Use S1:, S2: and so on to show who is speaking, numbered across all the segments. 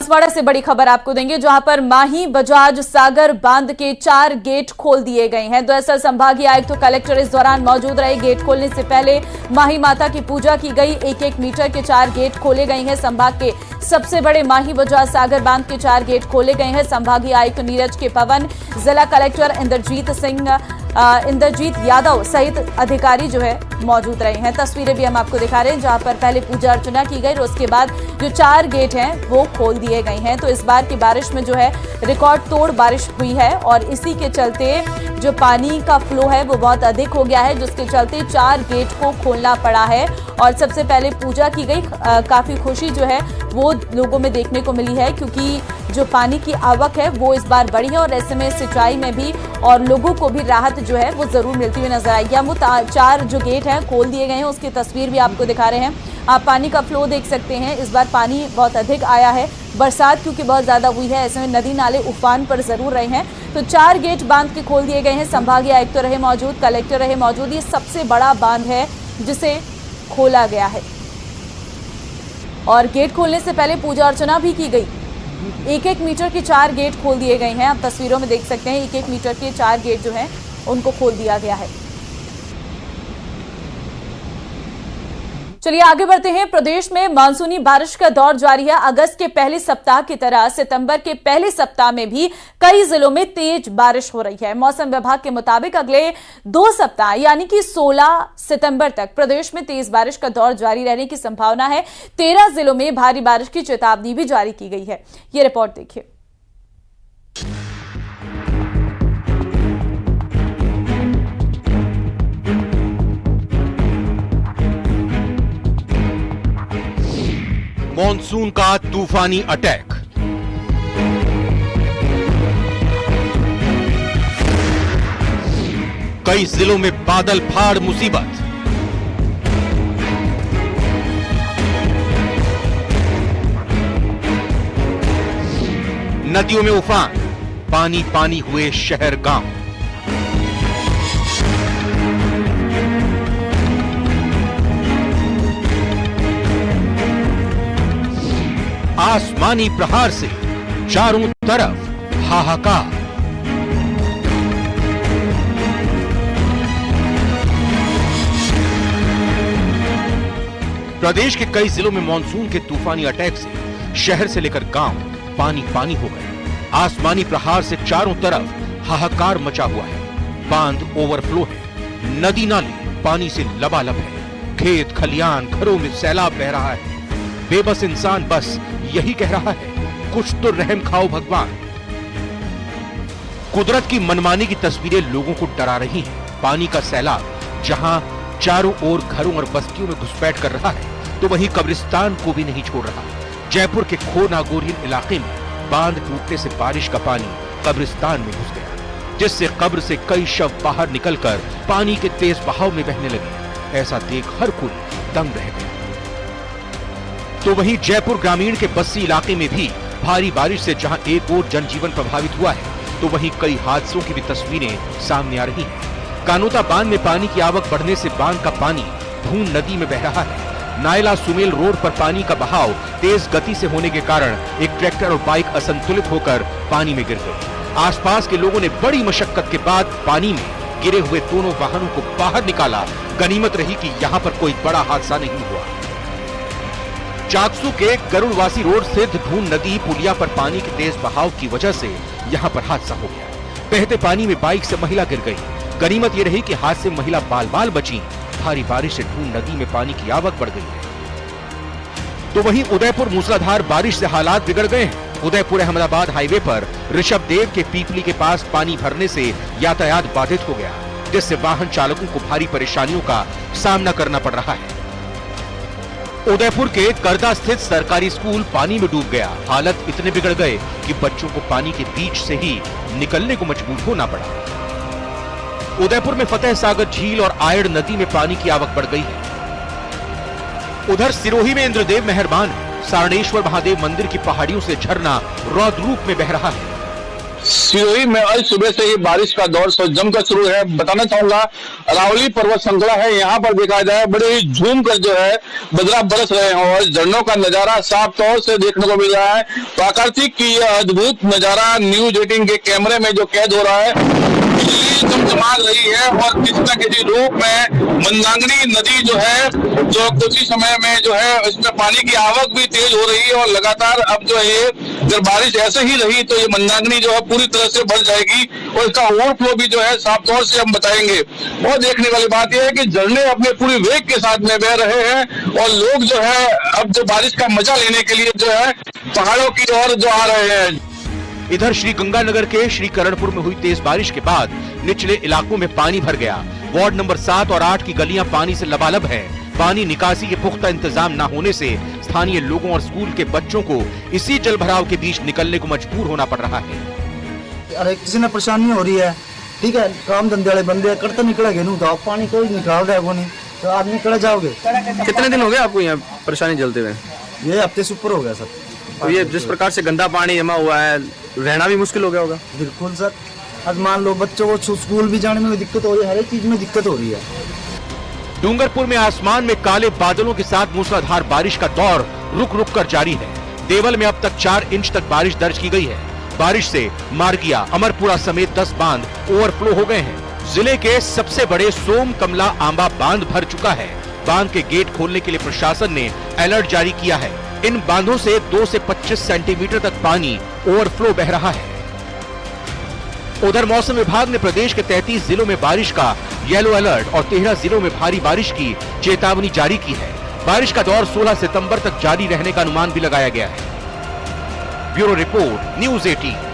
S1: बांसवाड़ा से बड़ी खबर आपको देंगे, जहां पर माही बजाज सागर बांध के 4 गेट खोल दिए गए हैं। दरअसल संभागीय आयुक्त तो कलेक्टर इस दौरान मौजूद रहे। गेट खोलने से पहले माही माता की पूजा की गई। 1-1 मीटर के 4 गेट खोले गए हैं। संभाग के सबसे बड़े माही बजाज सागर बांध के 4 गेट खोले गए हैं। संभागीय आयुक्त नीरज के पवन, जिला कलेक्टर इंद्रजीत यादव सहित अधिकारी जो है मौजूद रहे हैं। तस्वीरें भी हम आपको दिखा रहे हैं, जहां पर पहले पूजा अर्चना की गई और उसके बाद जो 4 गेट हैं वो खोल दिए गए हैं। तो इस बार की बारिश में जो है रिकॉर्ड तोड़ बारिश हुई है और इसी के चलते जो पानी का फ्लो है वो बहुत अधिक हो गया है, जिसके चलते 4 गेट को खोलना पड़ा है। और सबसे पहले पूजा की गई। काफी खुशी जो है वो लोगों में देखने को मिली है, क्योंकि जो पानी की आवक है वो इस बार बढ़ी है और ऐसे में सिंचाई में भी और लोगों को भी राहत जो है वो जरूर मिलती हुई नजर आएगी। हम 4 जो गेट हैं खोल दिए गए हैं, उसकी तस्वीर भी आपको दिखा रहे हैं। आप पानी का फ्लो देख सकते हैं। इस बार पानी बहुत अधिक आया है। बरसात क्योंकि बहुत ज्यादा हुई है, ऐसे में नदी नाले उफान पर जरूर रहे हैं। तो 4 गेट बांध के खोल दिए गए हैं। संभागीय आयुक्त तो रहे मौजूद, कलेक्टर रहे मौजूद। ये सबसे बड़ा बांध है जिसे खोला गया है और गेट खोलने से पहले पूजा अर्चना भी की गई। 1-1 मीटर के 4 गेट खोल दिए गए हैं। आप तस्वीरों में देख सकते हैं 1-1 मीटर के 4 गेट जो हैं उनको खोल दिया गया है। चलिए आगे बढ़ते हैं। प्रदेश में मानसूनी बारिश का दौर जारी है। अगस्त के पहले सप्ताह की तरह सितंबर के पहले सप्ताह में भी कई जिलों में तेज बारिश हो रही है। मौसम विभाग के मुताबिक अगले 2 सप्ताह यानी कि 16 सितंबर तक प्रदेश में तेज बारिश का दौर जारी रहने की संभावना है। 13 जिलों में भारी बारिश की चेतावनी भी जारी की गई है। ये रिपोर्ट देखिए।
S2: मॉनसून का तूफानी अटैक। कई जिलों में बादल फाड़ मुसीबत। नदियों में उफान, पानी पानी हुए शहर गांव। आसमानी प्रहार से चारों तरफ हाहाकार। प्रदेश के कई जिलों में मानसून के तूफानी अटैक से शहर से लेकर गांव पानी पानी हो गए। आसमानी प्रहार से चारों तरफ हाहाकार मचा हुआ है। बांध ओवरफ्लो है, नदी नाले पानी से लबालब है। खेत खलियान घरों में सैलाब बह रहा है। बेबस इंसान बस यही कह रहा है, कुछ तो रहम खाओ भगवान। कुदरत की मनमानी की तस्वीरें लोगों को डरा रही हैं। पानी का सैलाब जहां चारों ओर घरों और बस्तियों में घुसपैठ कर रहा है, तो वहीं कब्रिस्तान को भी नहीं छोड़ रहा। जयपुर के खो नागोरियन इलाके में बांध टूटने से बारिश का पानी कब्रिस्तान में घुस गया, जिससे कब्र से कई शव बाहर निकलकर पानी के तेज बहाव में बहने लगे। ऐसा देख हर कोई दंग रह गया। तो वहीं जयपुर ग्रामीण के बस्सी इलाके में भी भारी बारिश से जहां एक ओर जनजीवन प्रभावित हुआ है, तो वहीं कई हादसों की भी तस्वीरें सामने आ रही हैं। कानोता बांध में पानी की आवक बढ़ने से बांध का पानी धून नदी में बह रहा है। नायला सुमेल रोड पर पानी का बहाव तेज गति से होने के कारण एक ट्रैक्टर और बाइक असंतुलित होकर पानी में गिर गई। आसपास के लोगों ने बड़ी मशक्कत के बाद पानी में गिरे हुए दोनों वाहनों को बाहर निकाला। गनीमत रही कि यहाँ पर कोई बड़ा हादसा नहीं हुआ। चाकसू के गरुड़वासी रोड स्थित धून नदी पुलिया पर पानी के तेज बहाव की वजह से यहाँ पर हादसा हो गया। बहते पानी में बाइक से महिला गिर गई। गनीमत ये रही कि हादसे से महिला बाल बाल बची। भारी बारिश से धून नदी में पानी की आवक बढ़ गई है। तो वहीं उदयपुर मूसलाधार बारिश से हालात बिगड़ गए हैं। उदयपुर अहमदाबाद हाईवे पर ऋषभदेव के पीपली के पास पानी भरने से यातायात बाधित हो गया, जिससे वाहन चालकों को भारी परेशानियों का सामना करना पड़ रहा है। उदयपुर के करदा स्थित सरकारी स्कूल पानी में डूब गया। हालत इतने बिगड़ गए कि बच्चों को पानी के बीच से ही निकलने को मजबूर होना पड़ा। उदयपुर में फतेह सागर झील और आयड़ नदी में पानी की आवक बढ़ गई है। उधर सिरोही में इंद्रदेव मेहरबान है। सारणेश्वर महादेव मंदिर की पहाड़ियों से झरना रौद्र रूप में बह रहा है।
S3: सिरोही में आज सुबह से ही बारिश का दौर जमकर शुरू है। बताना चाहूंगा अरावली पर्वत श्रृंखला है, यहाँ पर देखा जाए बड़े ही झूम कर जो है बदला बरस रहे हैं और झरनों का नजारा साफ तौर से देखने को मिल रहा है। प्राकृतिक की यह अद्भुत नजारा न्यूज 18 के कैमरे में जो कैद हो रहा है। बिजली चमचमा रही है और किसी न किसी रूप में मंदाकिनी नदी जो है जो कुछ ही समय में जो है इसमें पानी की आवक भी तेज हो रही है और लगातार अब जो है अगर बारिश ऐसे ही रही तो ये मंदाकिनी जो है पूरी तरह से बढ़ जाएगी और इसका ओवरफ्लो भी जो है साफ तौर से हम बताएंगे। और देखने वाली बात यह है कि झरने अपने पूरी वेग के साथ में बह रहे हैं और लोग जो है अब जो बारिश का मजा लेने के लिए जो है पहाड़ों की ओर जो आ रहे हैं।
S2: इधर श्री गंगानगर के श्री करणपुर में हुई तेज बारिश के बाद निचले इलाकों में पानी भर गया। वार्ड नंबर 7 और 8 की गलियां पानी से लबालब हैं। पानी निकासी के पुख्ता इंतजाम न होने से स्थानीय लोगों और स्कूल के बच्चों को इसी जल भराव के बीच निकलने को मजबूर होना पड़ रहा है।
S4: अरे किसी ने परेशानी हो रही है, ठीक है, काम धंधे वाले बंदे करते निकलेंगे नहीं तो पानी कोई निकाल रहा है नहीं तो आप निकल जाओगे।
S5: कितने दिन हो गए आपको यहाँ परेशानी चलते हुए?
S4: ये हफ्ते से ऊपर हो गया सर।
S5: तो ये जिस प्रकार से गंदा पानी जमा हुआ है रहना भी मुश्किल हो गया होगा।
S4: बिल्कुल सर, आज मान लो बच्चों को स्कूल भी जाने में दिक्कत हो रही है, हर एक चीज में दिक्कत हो रही है।
S2: डूंगरपुर में आसमान में काले बादलों के साथ मूसलाधार बारिश का दौर रुक रुक कर जारी है। देवल में अब तक 4 इंच तक बारिश दर्ज की गई है। बारिश से मारगिया, अमरपुरा समेत 10 बांध ओवरफ्लो हो गए हैं। जिले के सबसे बड़े सोम कमला आंबा बांध भर चुका है। बांध के गेट खोलने के लिए प्रशासन ने अलर्ट जारी किया है। इन बांधों से 2 से 25 सेंटीमीटर तक पानी ओवरफ्लो बह रहा है। उधर मौसम विभाग ने प्रदेश के 33 जिलों में बारिश का येलो अलर्ट और 13 जिलों में भारी बारिश की चेतावनी जारी की है। बारिश का दौर 16 सितंबर तक जारी रहने का अनुमान भी लगाया गया है। Bureau report, news 18।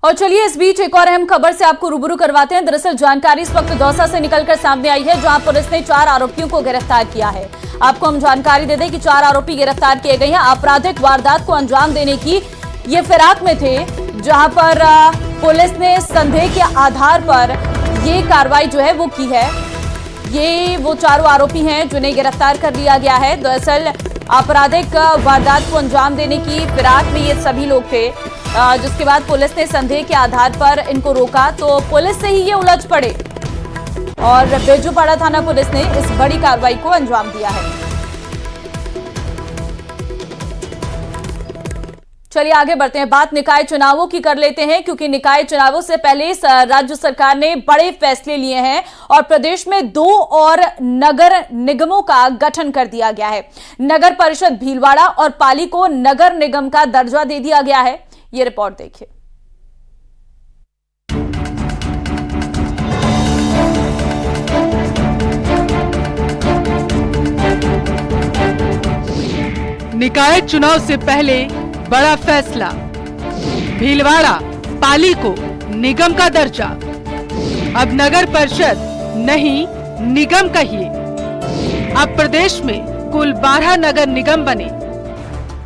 S1: और चलिए इस बीच एक और अहम खबर से आपको रूबरू करवाते हैं। दरअसल जानकारी इस वक्त दौसा से निकलकर सामने आई है, जहां पुलिस ने 4 आरोपियों को गिरफ्तार किया है। आपको हम जानकारी दे दें कि 4 आरोपी गिरफ्तार किए गए हैं। आपराधिक वारदात को अंजाम देने की ये फिराक में थे, जहां पर पुलिस ने संदेह के आधार पर ये कार्रवाई जो है वो की है। ये वो 4 आरोपी हैं जिन्हें गिरफ्तार कर लिया गया है। दरअसल आपराधिक वारदात को अंजाम देने की फिराक में ये सभी लोग थे, जिसके बाद पुलिस ने संदेह के आधार पर इनको रोका तो पुलिस से ही ये उलझ पड़े और बेजूपाड़ा थाना पुलिस ने इस बड़ी कार्रवाई को अंजाम दिया है। चलिए आगे बढ़ते हैं, बात निकाय चुनावों की कर लेते हैं, क्योंकि निकाय चुनावों से पहले राज्य सरकार ने बड़े फैसले लिए हैं और प्रदेश में 2 और नगर निगमों का गठन कर दिया गया है। नगर परिषद भीलवाड़ा और पाली को नगर निगम का दर्जा दे दिया गया है। ये रिपोर्ट देखिए।
S6: निकाय चुनाव से पहले बड़ा फैसला, भीलवाड़ा पाली को निगम का दर्जा। अब नगर परिषद नहीं निगम कहिए। अब प्रदेश में कुल 12 नगर निगम बने।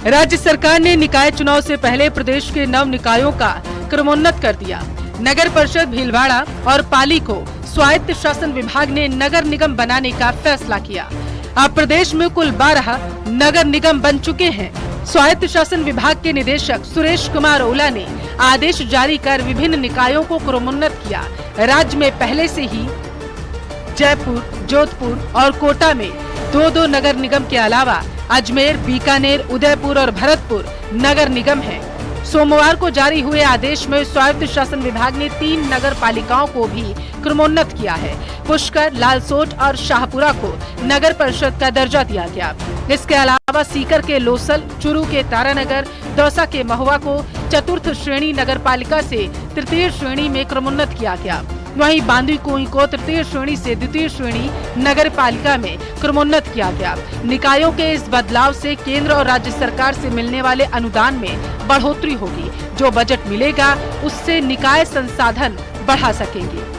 S6: राज्य सरकार ने निकाय चुनाव से पहले प्रदेश के 9 निकायों का क्रमोन्नत कर दिया। नगर परिषद भीलवाड़ा और पाली को स्वायत्त शासन विभाग ने नगर निगम बनाने का फैसला किया। अब प्रदेश में कुल 12 नगर निगम बन चुके हैं। स्वायत्त शासन विभाग के निदेशक सुरेश कुमार ओला ने आदेश जारी कर विभिन्न निकायों को क्रमोन्नत किया। राज्य में पहले से ही जयपुर, जोधपुर और कोटा में 2-2 नगर निगम के अलावा अजमेर, बीकानेर, उदयपुर और भरतपुर नगर निगम है। सोमवार को जारी हुए आदेश में स्वायत्त शासन विभाग ने 3 नगर पालिकाओं को भी क्रमोन्नत किया है। पुष्कर, लालसोट और शाहपुरा को नगर परिषद का दर्जा दिया गया। इसके अलावा सीकर के लोसल, चुरू के तारानगर, दौसा के महुआ को चतुर्थ श्रेणी नगर पालिका से तृतीय श्रेणी में क्रमोन्नत किया गया। वहीं बांदीकुई को तृतीय श्रेणी से द्वितीय श्रेणी नगर पालिका में क्रमोन्नत किया गया। निकायों के इस बदलाव से केंद्र और राज्य सरकार से मिलने वाले अनुदान में बढ़ोतरी होगी। जो बजट मिलेगा उससे निकाय संसाधन बढ़ा सकेंगे।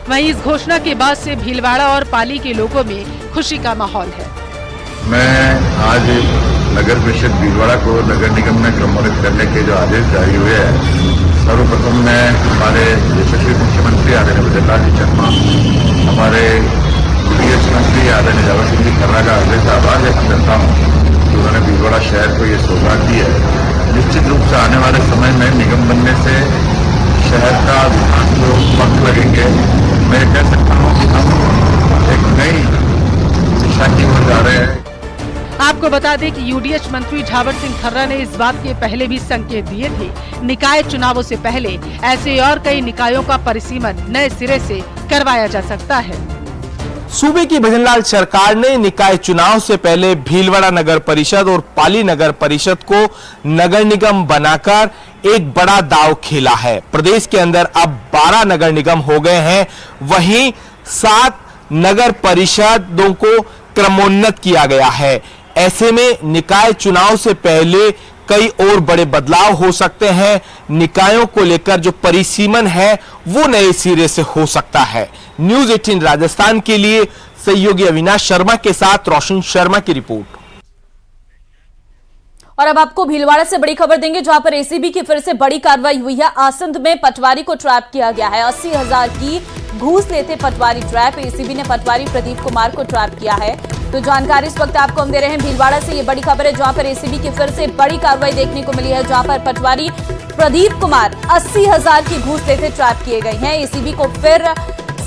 S6: वहीं इस घोषणा के बाद से भीलवाड़ा और पाली के लोगों में खुशी का माहौल है।
S7: मैं आज नगर परिषद भीलवाड़ा को नगर निगम में क्रमोन्नत करने के जो आदेश जारी हुए हैं, सर्वप्रथम मैं हमारे यशस्वी मुख्यमंत्री आदरणीय बद्रीलाल जी शर्मा, हमारे गृह मंत्री आदरणीय जावड़ सिंह जी खन्ना का हृदय से आभार व्यक्त करता हूँ कि उन्होंने भीलवाड़ा शहर नए निगम बनने से शहर का विकास को वक्त लगेंगे। मैं कह सकता हूँ कि हम एक नई दिशा की ओर जा रहे हैं।
S6: आपको बता दें कि यूडीएच मंत्री झावर सिंह खर्रा ने इस बात के पहले भी संकेत दिए थे, निकाय चुनावों से पहले ऐसे और कई निकायों का परिसीमन नए सिरे से करवाया जा सकता है।
S8: सूबे की भजनलाल सरकार ने निकाय चुनाव से पहले भीलवाड़ा नगर परिषद और पाली नगर परिषद को नगर निगम बनाकर एक बड़ा दांव खेला है। प्रदेश के अंदर अब 12 नगर निगम हो गए हैं, वहीं 7 नगर परिषदों को क्रमोन्नत किया गया है। ऐसे में निकाय चुनाव से पहले कई और बड़े बदलाव हो सकते हैं। निकायों को लेकर जो परिसीमन है वो नए सिरे से हो सकता है। न्यूज़ 18 राजस्थान के लिए सहयोगी अविनाश शर्मा के साथ रोशन शर्मा की रिपोर्ट।
S1: और अब आपको भीलवाड़ा से बड़ी खबर देंगे, जहां पर एसीबी की फिर से बड़ी कार्रवाई हुई है। आसंद में पटवारी को ट्रैप किया गया है। 80,000 की घूस लेते पटवारी ट्रैप। एसीबी ने पटवारी प्रदीप कुमार को ट्रैप किया है। तो जानकारी इस वक्त आपको हम दे रहे हैं भीलवाड़ा से। ये बड़ी खबर है, जहां पर एसीबी की फिर से बड़ी कार्रवाई देखने को मिली है, जहां पर पटवारी प्रदीप कुमार 80,000 की घूस लेते ट्रैप किए गए हैं। एसीबी को फिर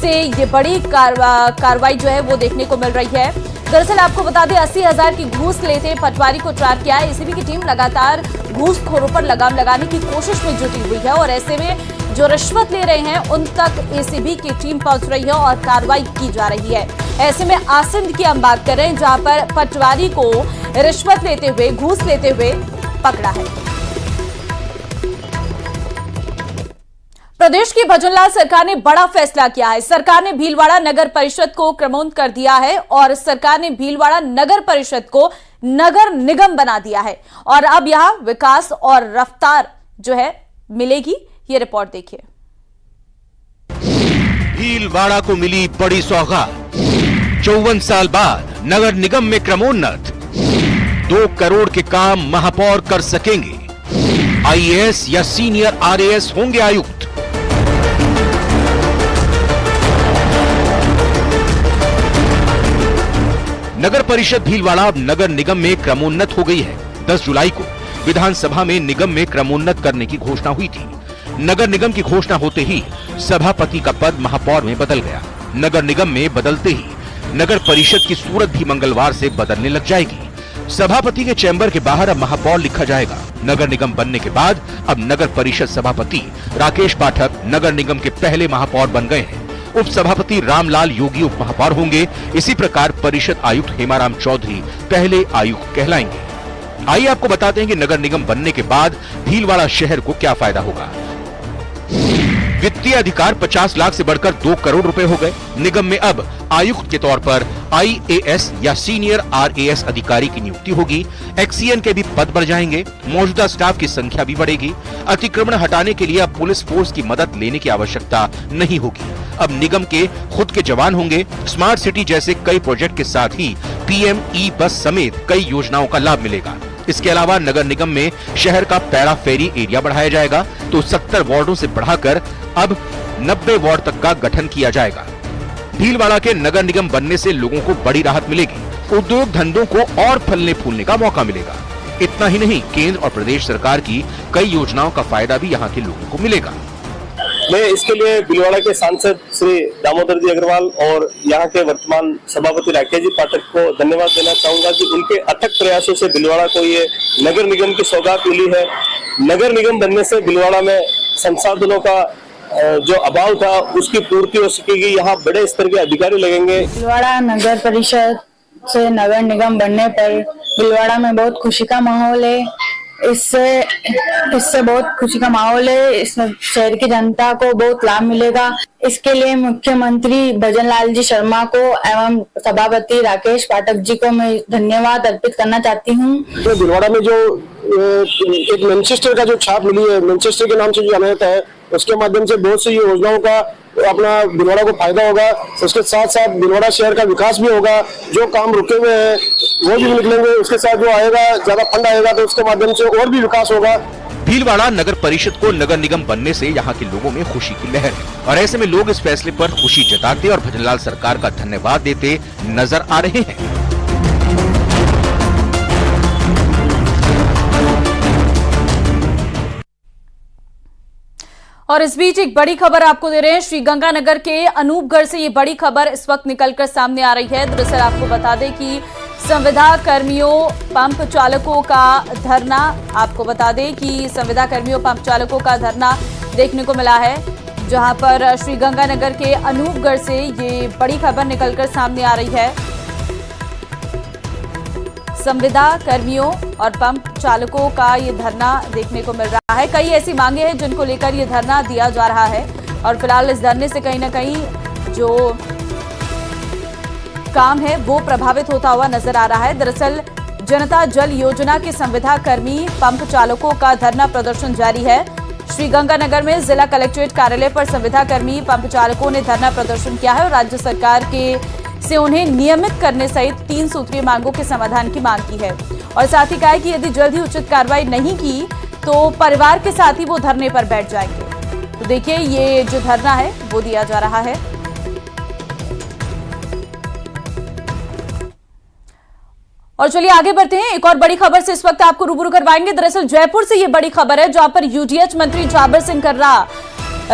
S1: से ये बड़ी कार्रवाई जो है वो देखने को मिल रही है। दरअसल आपको बता दें, 80,000 की घूस लेते पटवारी को ट्रैप किया है। एसीबी की टीम लगातार घूसखोरों पर लगाम लगाने की कोशिश में जुटी हुई है और ऐसे में जो रिश्वत ले रहे हैं उन तक एसीबी की टीम पहुंच रही है और कार्रवाई की जा रही है। ऐसे में आसंद की हम बात कर रहे हैं, जहां पर पटवारी को रिश्वत लेते हुए, घूस लेते हुए पकड़ा है। प्रदेश की भजनलाल सरकार ने बड़ा फैसला किया है। सरकार ने भीलवाड़ा नगर परिषद को क्रमोन्नत कर दिया है और सरकार ने भीलवाड़ा नगर परिषद को नगर निगम बना दिया है और अब यहां विकास और रफ्तार जो है मिलेगी। ये रिपोर्ट देखिए।
S2: भीलवाड़ा को मिली बड़ी सौगात। 54 साल बाद नगर निगम में क्रमोन्नत। 2 करोड़ के काम महापौर कर सकेंगे। आईएएस या सीनियर आरएएस होंगे आयुक्त। नगर परिषद भीलवाड़ा अब नगर निगम में क्रमोन्नत हो गई है। 10 जुलाई को विधानसभा में निगम में क्रमोन्नत करने की घोषणा हुई थी। नगर निगम की घोषणा होते ही सभापति का पद महापौर में बदल गया। नगर निगम में बदलते ही नगर परिषद की सूरत भी मंगलवार से बदलने लग जाएगी। सभापति के चैम्बर के बाहर अब महापौर लिखा जाएगा। नगर निगम बनने के बाद अब नगर परिषद सभापति राकेश पाठक नगर निगम के पहले महापौर बन गए हैं। उप सभापति रामलाल योगी उप महापौर होंगे। इसी प्रकार परिषद आयुक्त हेमाराम चौधरी पहले आयुक्त कहलाएंगे। आइए आपको बताते हैं कि नगर निगम बनने के बाद भीलवाड़ा शहर को क्या फायदा होगा। वित्तीय अधिकार 50 लाख से बढ़कर 2 करोड़ रुपए हो गए। निगम में अब आयुक्त के तौर पर आईएएस या सीनियर आरएएस अधिकारी की नियुक्ति होगी। एक्सीएन के भी पद बढ़ जाएंगे। मौजूदा स्टाफ की संख्या भी बढ़ेगी। अतिक्रमण हटाने के लिए अब पुलिस फोर्स की मदद लेने की आवश्यकता नहीं होगी। अब निगम के खुद के जवान होंगे। स्मार्ट सिटी जैसे कई प्रोजेक्ट के साथ ही पीएम ई बस समेत कई योजनाओं का लाभ मिलेगा। इसके अलावा नगर निगम में शहर का पैरा फेरी एरिया बढ़ाया जाएगा तो 70 वार्डों से बढ़ाकर अब 90 वार्ड तक का गठन किया जाएगा। भीलवाड़ा के नगर निगम बनने से लोगों को बड़ी राहत मिलेगी। उद्योग धंधों को और फलने फूलने का मौका मिलेगा। इतना ही नहीं, केंद्र और प्रदेश सरकार की कई योजनाओं का फायदा भी यहाँ के लोगों को मिलेगा।
S9: मैं इसके लिए भीलवाड़ा के सांसद श्री दामोदर जी अग्रवाल और यहाँ के वर्तमान सभापति राकेश जी पाठक को धन्यवाद देना चाहूंगा कि उनके अथक प्रयासों से भीलवाड़ा को ये नगर निगम की सौगात मिली है। नगर निगम बनने से भीलवाड़ा में संसाधनों का जो अभाव था उसकी पूर्ति हो सकेगी। यहाँ बड़े स्तर के अधिकारी लगेंगे।
S10: भीलवाड़ा नगर परिषद से नगर निगम बनने पर भीलवाड़ा में बहुत खुशी का माहौल है। इससे बहुत खुशी का माहौल है। इस शहर की जनता को बहुत लाभ मिलेगा। इसके लिए मुख्यमंत्री भजनलाल जी शर्मा को एवं सभापति राकेश पाठक जी को मैं धन्यवाद अर्पित करना चाहती हूँ।
S9: तो भीलवाड़ा में जो एक मैनचेस्टर का जो छाप मिली है, मैनचेस्टर के नाम से जो जाना है, उसके माध्यम से बहुत सी योजनाओं का अपना भीलवाड़ा को फायदा होगा। उसके साथ साथ भीलवाड़ा शहर का विकास भी होगा। जो काम रुके हुए हैं वो भी निकलेंगे। उसके साथ जो आएगा, ज्यादा फंड आएगा तो उसके माध्यम से और भी विकास होगा।
S2: भीलवाड़ा नगर परिषद को नगर निगम बनने से यहाँ के लोगों में खुशी की लहर है और ऐसे में लोग इस फैसले पर खुशी जताते और भजनलाल सरकार का धन्यवाद देते नजर आ रहे हैं।
S1: और इस बीच एक बड़ी खबर आपको दे रहे हैं। श्रीगंगानगर के अनूपगढ़ से ये बड़ी खबर इस वक्त निकलकर सामने आ रही है। दरअसल आपको बता दें कि संविदा कर्मियों पंप चालकों का धरना, आपको बता दें कि संविदा कर्मियों पंप चालकों का धरना देखने को मिला है, जहां पर श्रीगंगानगर के अनूपगढ़ से ये बड़ी खबर निकलकर सामने आ रही है। संविदा कर्मियों और पंप चालकों का ये धरना देखने को मिल रहा है। कई ऐसी मांगे हैं जिनको लेकर ये धरना दिया जा रहा है और फिलहाल इस धरने से कहीं ना कहीं जो काम है वो प्रभावित होता हुआ नजर आ रहा है। दरअसल जनता जल योजना के संविदा कर्मी पंप चालकों का धरना प्रदर्शन जारी है। श्रीगंगानगर में जिला कलेक्ट्रेट कार्यालय पर संविदा कर्मी पंप चालकों ने धरना प्रदर्शन किया है और राज्य सरकार से उन्हें नियमित करने सहित 3 सूत्रीय मांगों के समाधान की मांग की है और साथ ही कहा है कि यदि जल्द ही उचित कार्रवाई नहीं की तो परिवार के साथ ही वो धरने पर बैठ जाएंगे। तो देखिए ये जो धरना है वो दिया जा रहा है। और चलिए आगे बढ़ते हैं, एक और बड़ी खबर से इस वक्त आपको रूबरू करवाएंगे। दरअसल जयपुर से ये बड़ी खबर है जहां पर यूडीएच मंत्री झाबर सिंह कर्रा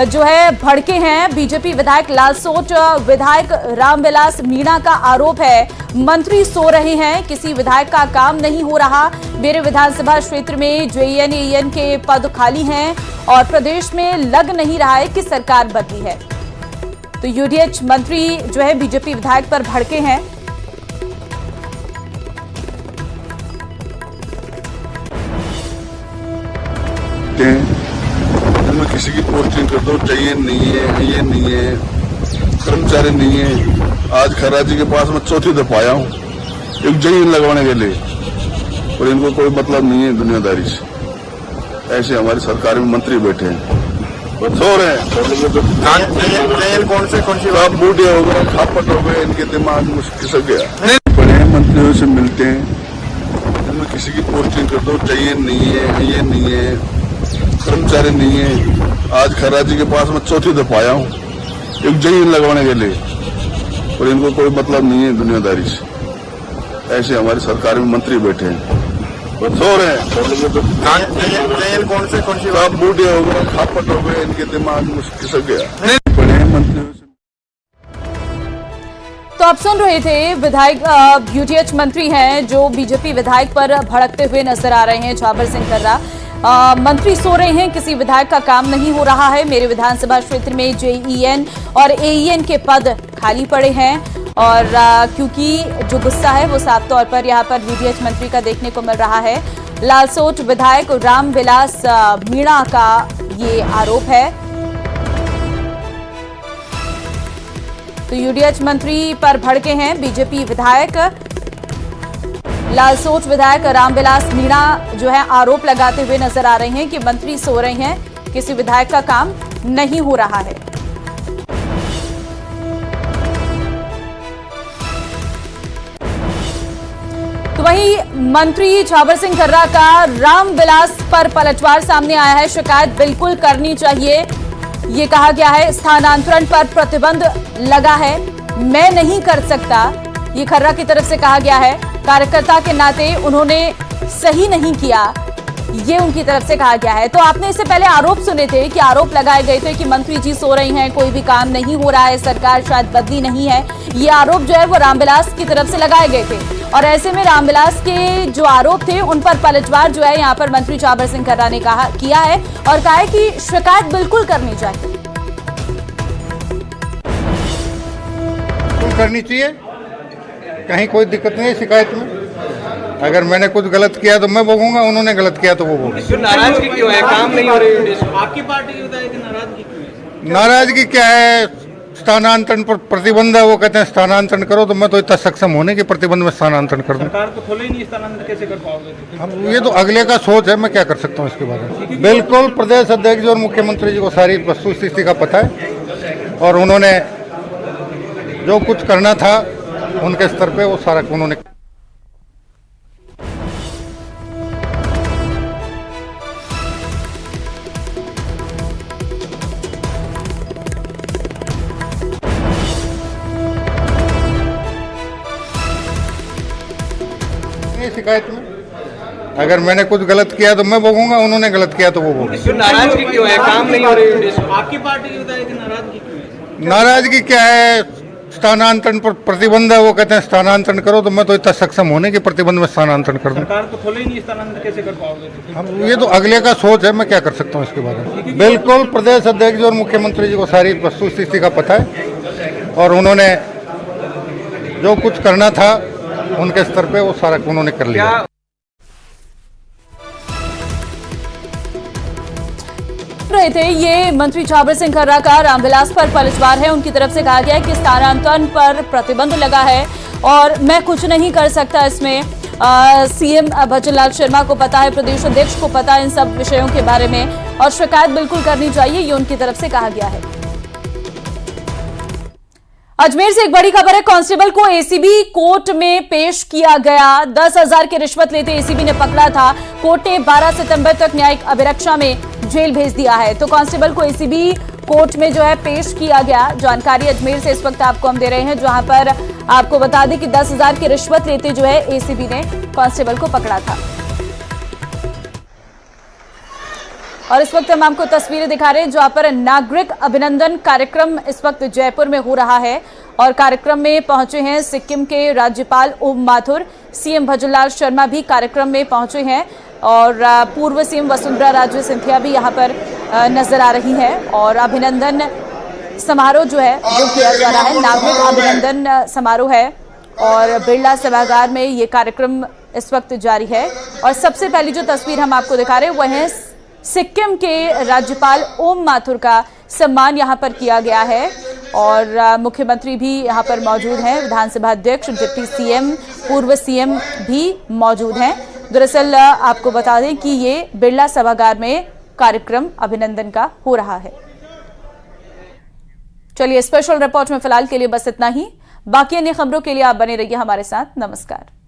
S1: जो है भड़के हैं। बीजेपी विधायक लालसोट विधायक रामविलास मीणा का आरोप है मंत्री सो रहे हैं, किसी विधायक का काम नहीं हो रहा, मेरे विधानसभा क्षेत्र में जेईएन एईएन के पद खाली हैं और प्रदेश में लग नहीं रहा है कि सरकार बदली है। तो यूडीएच मंत्री जो है बीजेपी विधायक पर भड़के हैं।
S7: किसी की पोस्टिंग कर दो, चाहिए नहीं है, ये नहीं है, कर्मचारी नहीं है। आज खैरा जी के पास मैं चौथी दफा आया हूँ एक जमीन लगवाने के लिए और इनको कोई मतलब नहीं है दुनियादारी से। ऐसे हमारी सरकार में मंत्री बैठे हैं, सो रहे हैं, कौन सी आप बूढ़े हो गए, खापट हो गए, इनके दिमाग में खिसक गया। बड़े मंत्रियों से मिलते हैं, इनमें किसी की पोस्टिंग कर दो, चाहिए नहीं है, ये नहीं है, कर्मचारी नहीं है। आज खैरा जी के पास मैं चौथी दफा आया हूँ एक जमीन लगवाने के लिए और इनको कोई मतलब नहीं है दुनियादारी से। ऐसे हमारी सरकार में मंत्री बैठे हैं, सो रहे हैं, कौन सी आप बूढ़े हो गए, खापट हो गए, इनके दिमाग में खिसक गया। बड़े मंत्रियों से
S1: तो आप सुन रहे थे विधायक यूडीएच मंत्री हैं जो बीजेपी विधायक पर भड़कते हुए नजर आ रहे हैं। झाबर सिंह कर्रा मंत्री सो रहे हैं, किसी विधायक का काम नहीं हो रहा है, मेरे विधानसभा क्षेत्र में जेईएन और एईएन के पद खाली पड़े हैं और क्योंकि जो गुस्सा है वो साफ तौर पर यहाँ पर यूडीएच मंत्री का देखने को मिल रहा है। लालसोट विधायक रामविलास मीणा का ये आरोप है। तो यूडीएच मंत्री पर भड़के हैं बीजेपी विधायक लालसोट विधायक रामविलास मीणा जो है आरोप लगाते हुए नजर आ रहे हैं कि मंत्री सो रहे हैं, किसी विधायक का काम नहीं हो रहा है। तो वहीं मंत्री झाबर सिंह कर्रा का रामविलास पर पलटवार सामने आया है। शिकायत बिल्कुल करनी चाहिए, ये कहा गया है। स्थानांतरण पर प्रतिबंध लगा है, मैं नहीं कर सकता, ये कर्रा की तरफ से कहा गया है। कार्यकर्ता के नाते उन्होंने सही नहीं किया, ये उनकी तरफ से कहा गया है। तो आपने इससे पहले आरोप सुने थे कि आरोप लगाए गए थे कि मंत्री जी सो रही हैं, कोई भी काम नहीं हो रहा है, सरकार शायद बदली नहीं है। ये आरोप जो है वो रामविलास की तरफ से लगाए गए थे और ऐसे में रामविलास के जो आरोप थे उन पर पलटवार जो है यहाँ पर मंत्री झाबर सिंह कर्रा ने किया है और कहा है कि शिकायत बिल्कुल करनी चाहिए।
S11: करनी चाहिए, कहीं कोई दिक्कत नहीं है शिकायत में। अगर मैंने कुछ गलत किया तो मैं भोगूंगा, उन्होंने गलत किया तो वो भोगेंगे।
S5: नाराजगी क्यों है, काम नहीं हो रही? आपकी पार्टी की नाराजगी क्यों है?
S11: नाराजगी क्या है, स्थानांतरण पर प्रतिबंध है, वो कहते हैं स्थानांतरण करो, तो मैं तो इतना सक्षम होने के प्रतिबंध में स्थानांतरण कर दूं।
S5: सरकार तो खोले ही नहीं, स्थानांतरण कैसे कर पाओगे?
S11: हम ये तो अगले का सोच है, मैं क्या कर सकता हूँ इसके बारे में। बिल्कुल प्रदेश अध्यक्ष और मुख्यमंत्री जी को सारी वस्तुस्थिति का पता है और उन्होंने जो कुछ करना था उनके स्तर पे वो सारा उन्होंने। शिकायत में अगर मैंने कुछ गलत किया तो मैं भोगूंगा, उन्होंने गलत किया तो वो भोगेंगे।
S5: नाराजगी क्यों है? काम नहीं हो रही? आपकी पार्टी विधायक की नाराजगी क्यों है?
S11: नाराजगी क्या है? स्थानांतरण पर प्रतिबंध है, वो कहते हैं स्थानांतरण करो, तो मैं तो इतना सक्षम होने की प्रतिबंध में स्थानांतरण कर दूं।
S5: सरकार तो खोले ही नहीं, स्थानांतरण कैसे कर पाओगे?
S11: हम ये तो अगले का सोच है, मैं क्या कर सकता हूँ इसके बारे में। बिल्कुल प्रदेश अध्यक्ष और मुख्यमंत्री जी को सारी वस्तुस्थिति का पता है और उन्होंने जो कुछ करना था उनके स्तर पे वो सारा उन्होंने कर लिया।
S1: रहे थे ये मंत्री छाबर सिंह खर्रा का रामविलास पर पलटवार है। उनकी तरफ से कहा गया है कि स्थानांतरण पर प्रतिबंध लगा है और मैं कुछ नहीं कर सकता इसमें। सीएम भजनलाल शर्मा को पता है, प्रदेश अध्यक्ष को पता है इन सब विषयों के बारे में और शिकायत बिल्कुल करनी चाहिए, ये उनकी तरफ से कहा गया है। अजमेर से एक बड़ी खबर है। कांस्टेबल को एसीबी कोर्ट में पेश किया गया। 10,000 की रिश्वत लेते एसीबी ने पकड़ा था। कोर्ट ने 12 सितंबर तक न्यायिक अभिरक्षा में जेल भेज दिया है। तो कांस्टेबल को एसीबी कोर्ट में जो है पेश किया गया। जानकारी अजमेर से इस वक्त आपको हम दे रहे हैं, जहां पर आपको बता दें कि 10,000 की रिश्वत लेते जो है एसीबी ने कांस्टेबल को पकड़ा था। और इस वक्त हम आपको तस्वीरें दिखा रहे हैं जहां पर नागरिक अभिनंदन कार्यक्रम इस वक्त जयपुर में हो रहा है और कार्यक्रम में पहुंचे हैं सिक्किम के राज्यपाल ओम माथुर। सीएम भजनलाल शर्मा भी कार्यक्रम में पहुंचे हैं और पूर्व सीएम वसुंधरा राजे सिंधिया भी यहां पर नजर आ रही हैं और अभिनंदन समारोह जो है वो किया जा रहा है। नागरिक अभिनंदन समारोह है और बिरला सभागार में ये कार्यक्रम इस वक्त जारी है। और सबसे पहली जो तस्वीर हम आपको दिखा रहे हैं वह है सिक्किम के राज्यपाल ओम माथुर का सम्मान यहां पर किया गया है और मुख्यमंत्री भी यहां पर मौजूद हैं। विधानसभा अध्यक्ष, डिप्टी सीएम, पूर्व सीएम भी मौजूद हैं। दरअसल आपको बता दें कि ये बिरला सभागार में कार्यक्रम अभिनंदन का हो रहा है। चलिए, स्पेशल रिपोर्ट में फिलहाल के लिए बस इतना ही। बाकी अन्य खबरों के लिए आप बने रहिए हमारे साथ। नमस्कार।